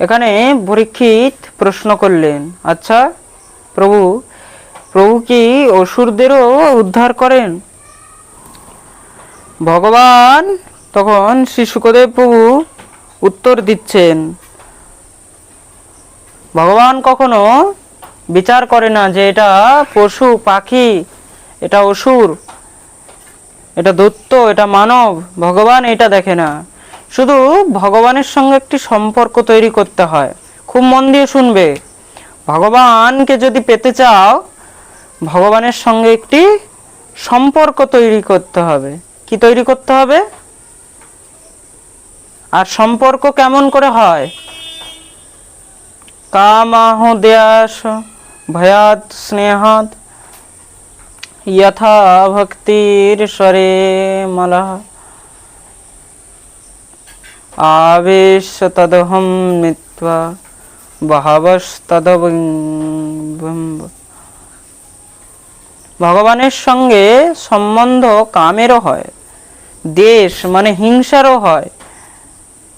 এখানে পরীক্ষিত প্রশ্ন করলেন, আচ্ছা প্রভু, প্রভু কি অসুরদেরও উদ্ধার করেন? ভগবান তখন শ্রী শুকদেব প্রভু উত্তর দিচ্ছেন, ভগবান কখনো বিচার করে না যে এটা পশু পাখি, এটা অসুর, এটা দৈত্য, এটা মানব। ভগবান এটা দেখে না। শুধু ভগবানের সঙ্গে একটি সম্পর্ক তৈরি করতে হয়। খুব মন দিয়ে শুনবে। ভগবানকে যদি পেতে চাও, ভগবানের সঙ্গে একটি সম্পর্ক তৈরি করতে হবে। কি তৈরি করতে হবে? আর সম্পর্ক কেমন করে হয়? কামাহোদয়াস ভয়াত স্নেহাত यथा भक्तिर्स्वरे मलः आवेश तदहं मित्वा बहवस्तदबिम्ब। ভগবানের সঙ্গে সম্বন্ধ কামেরও হয়, দেশ মানে হিংসারও হয়,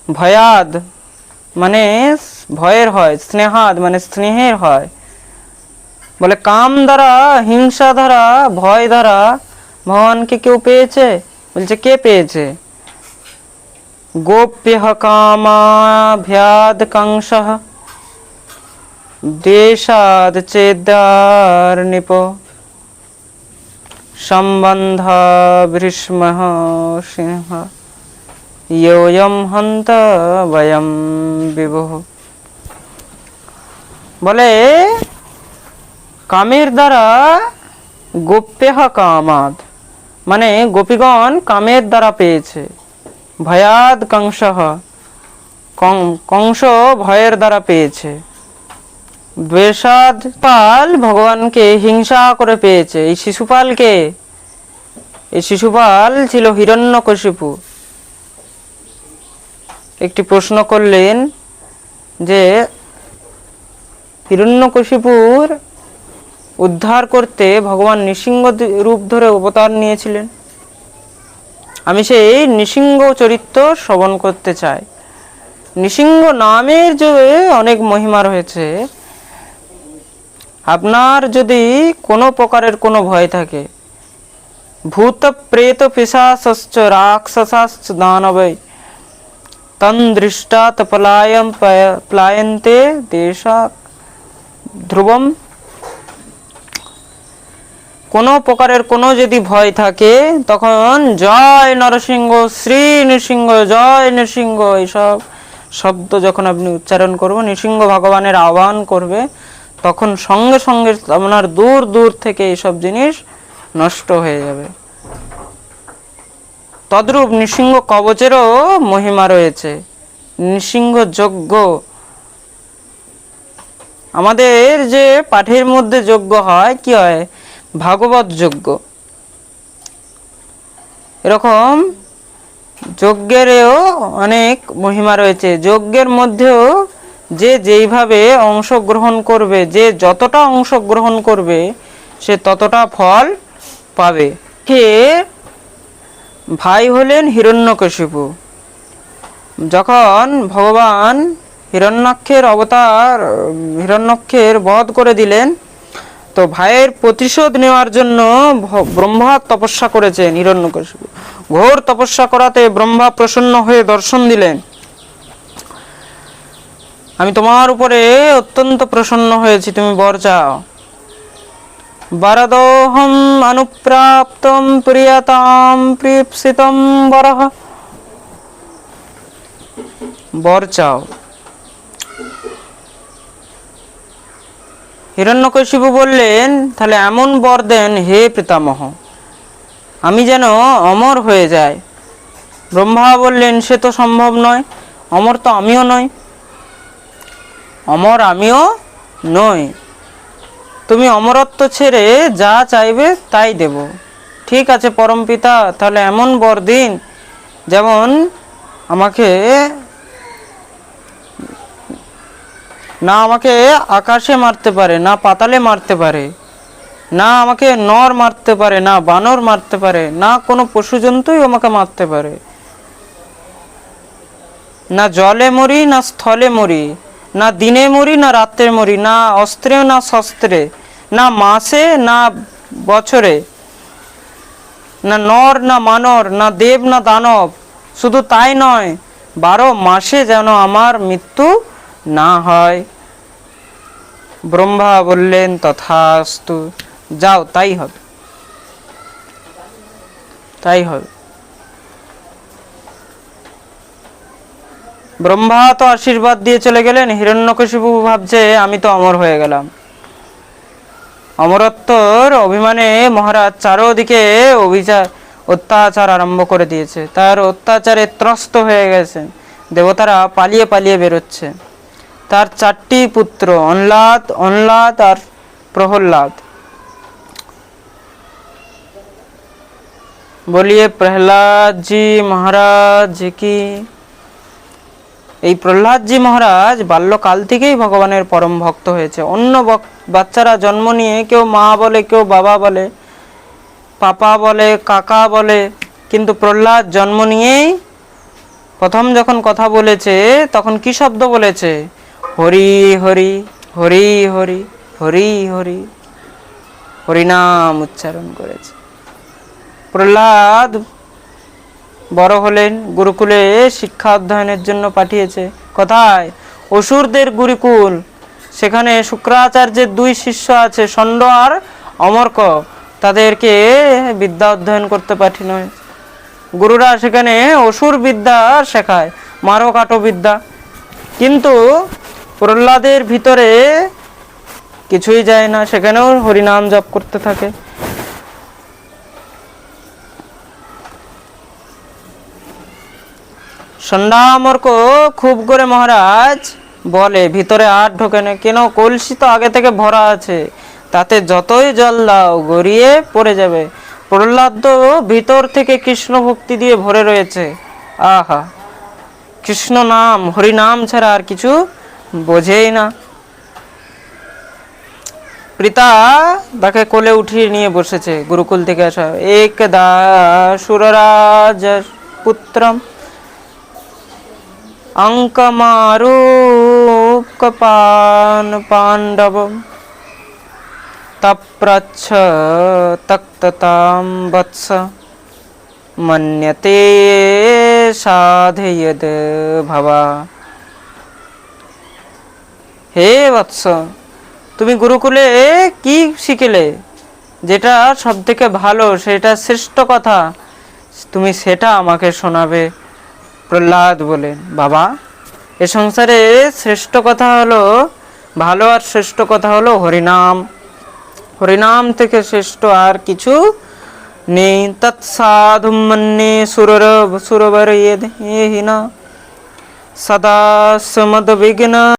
ভয়াদ মানে ভয়ের হয়, স্নেহাদ মানে স্নেহের হয়। বলে কাম দ্বারা, হিংসা দ্বারা, ভয় দ্বারা ভগবানকে কেউ পেয়েছে? বলছে কে পেয়েছে? গোপ্য কামাভ্যাদ কাংসঃ দেশাদ চেদার নিপ সম্বন্ধ ভীষ্মঃ সিংহ योऽयं हन्त वयं विभुः। বলে কামের দ্বারা গোপ্যেহ কামাদ মানে গোপীগণ কামের দ্বারা পেয়েছে, ভয়াদ কংসঃ কংস ভয়ের দ্বারা পেয়েছে, দ্বেষাদ পাল ভগবানকে হিংসা করে পেয়েছে। এই শিশুপালকে, এই শিশুপাল ছিল হিরণ্যকশিপু। একটি প্রশ্ন করলেন যে হিরণ্যকশিপুর উদ্ধার করতে ভগবান নৃসিংহ রূপ ধরে অবতার নিয়েছিলেন। আমি সেই নৃসিংহ চরিত্র শ্রবণ করতে চাই। নৃসিংহ নামের যে অনেক মহিমা রয়েছে। আপনার যদি কোনো প্রকারের কোনো ভয় থাকে, ভূত প্রেত পিশাচশ্চ রাক্ষসাশ্চ দানবৈ তন দৃষ্টাৎ প্লায়ন্তে দেশাৎ ধ্রুবম। কোনো প্রকারের কোনো যদি ভয় থাকে, তখন জয় নরসিংহ, শ্রী নৃসিংহ, জয় নৃসিংহ এইসব শব্দ যখন আপনি উচ্চারণ করবেন, নৃসিংহ ভগবানের আহ্বান করবে, তখন সঙ্গে সঙ্গে আপনার দূর দূর থেকে এইসব জিনিস নষ্ট হয়ে যাবে। তদ্রূপ নৃসিংহ কবচেরও মহিমা রয়েছে। নৃসিংহ যজ্ঞ, আমাদের যে পাঠের মধ্যে যজ্ঞ হয়, কি হয়? ভাগবত যজ্ঞ। এরকম যজ্ঞেরও অনেক মহিমা রয়েছে। যজ্ঞের মধ্যেও যে যেইভাবে অংশগ্রহণ করবে, যে যতটা অংশগ্রহণ করবে, সে ততটা ফল পাবে। কে ভাই হলেন হিরণ্যকশিপু। যখন ভগবান হিরণ্যাক্ষের অবতার, হিরণ্যাক্ষের বধ করে দিলেন, তো ভাইয়ের প্রতিশোধ নেওয়ার জন্য ব্রহ্মা তপস্যা করেছেন হিরণ্যকশিপু। ঘোর তপস্যা করাতে ব্রহ্মা প্রসন্ন হয়ে দর্শন দিলেন, আমি তোমার উপরে অত্যন্ত প্রসন্ন হয়েছি, তুমি বর চাও। বরদোহম অনুপ্রাপ্তম প্রিয়তাম প্রিপ্সিতম বরহ, বর চাও। হিরণ্যকশিপু বললেন, তাহলে এমন বর দেন হে পিতামহ, আমি যেন অমর হয়ে যাই। ব্রহ্মা বললেন, সে তো সম্ভব নয়, অমর তো আমিও নই, অমর আমিও নই। তুমি অমরত্ব ছেড়ে যা চাইবে তাই দেব। ঠিক আছে পরমপিতা, তাহলে এমন বর দিন যেমন আমাকে না আমাকে আকাশে মারতে পারে, না পাতালে মারতে পারে, না আমাকে নর মারতে পারে, না বানর মারতে পারে, না কোনো পশু জন্তুই আমাকে মারতে পারে, না জলে মরি না স্থলে মরি, না দিনে মরি না রাত্রে মরি, না অস্ত্রে না শস্ত্রে, না মাসে না বছরে, না নর না মানর, না দেব না দানব। শুধু তাই নয়, 12 মাসে যেন আমার মৃত্যু না হয়। ব্রহ্মা বললেন তথাস্তু, যাও তাই হবে, তাই হবে। ব্রহ্মা তো আশীর্বাদ দিয়ে চলে গেলেন। হিরণ্যকশিপু ভাবছে আমি তো অমর হয়ে গেলাম। অমরত্বর অভিমানে মহারাজ চারোদিকে অত্যাচার আরম্ভ করে দিয়েছে। তার অত্যাচারে ত্রস্ত হয়ে গেছেন। দেবতারা পালিয়ে পালিয়ে বেরোচ্ছে। তার 4টি পুত্র, অনলাদ, অনলাদ আর প্রহ্লাদ। বলিয়ে প্রহ্লাদজি মহারাজ কি। এই প্রহ্লাদজি মহারাজ বাল্যকাল থেকেই ভগবানের পরম ভক্ত হয়েছে। অন্য বাচ্চারা জন্ম নিয়ে কেউ মা বলে, কেউ বাবা বলে, পাপা বলে, কাকা বলে, কিন্তু প্রহ্লাদ জন্ম নিয়েই প্রথম যখন কথা বলেছে তখন কি শব্দ বলেছে? হরি হরি, হরি হরি, হরি হরি, হরিনাম উচ্চারণ করেছে। প্রহ্লাদ বড় হলেন, গুরুকুলে শিক্ষা অধ্যয়নের জন্য পাঠিয়েছে। কোথায়? অসুরদের গুরুকুল। সেখানে শুক্রাচার্যের 2 শিষ্য আছে, ষণ্ড আর অমর্ক। তাদেরকে বিদ্যা অধ্যয়ন করতে পাঠানো হয়েছে। গুরুরা সেখানে অসুর বিদ্যা শেখায়, মারো কাটো বিদ্যা। কিন্তু প্রহ্লাদের ভিতরে কিছুই যায় না, সেখানেও হরিনাম জপ করতে থাকে। ষণ্ডামর্ক খুব করে মহারাজ বলে, ভিতরে আর ঢোকে না কেন? কলসি তো আগে থেকে ভরা আছে, তাতে যতই জল দাও গড়িয়ে পড়ে যাবে। প্রহ্লাদ তো ভিতর থেকে কৃষ্ণ ভক্তি দিয়ে ভরে রয়েছে। আহা, কৃষ্ণ নাম, হরিনাম ছাড়া আর কিছু বোঝেই না। পিতা তাকে কোলে উঠিয়ে নিয়ে বসেছে, গুরুকুল থেকে আসা। একদা সুররাজ পুত্রম অঙ্কমারূপকপান পাণ্ডবম তপ্রচ্ছ তক্ততাম বৎস মন্যতে সাধয়দ ভবা। হে বৎস, তুমি গুরুকুলে কি শিখলে? যেটা সব থেকে ভালো, সেটা শ্রেষ্ঠ কথা, তুমি সেটা আমাকে শোনাবে। প্রহ্লাদ বলেন, বাবা, এ সংসারে শ্রেষ্ঠ কথা হলো, ভালো আর শ্রেষ্ঠ কথা হলো হরিনাম। হরিনাম থেকে শ্রেষ্ঠ আর কিছু নেই। তৎসাধুম মন্যে সুরবর সদা সমদ বিঘ্ন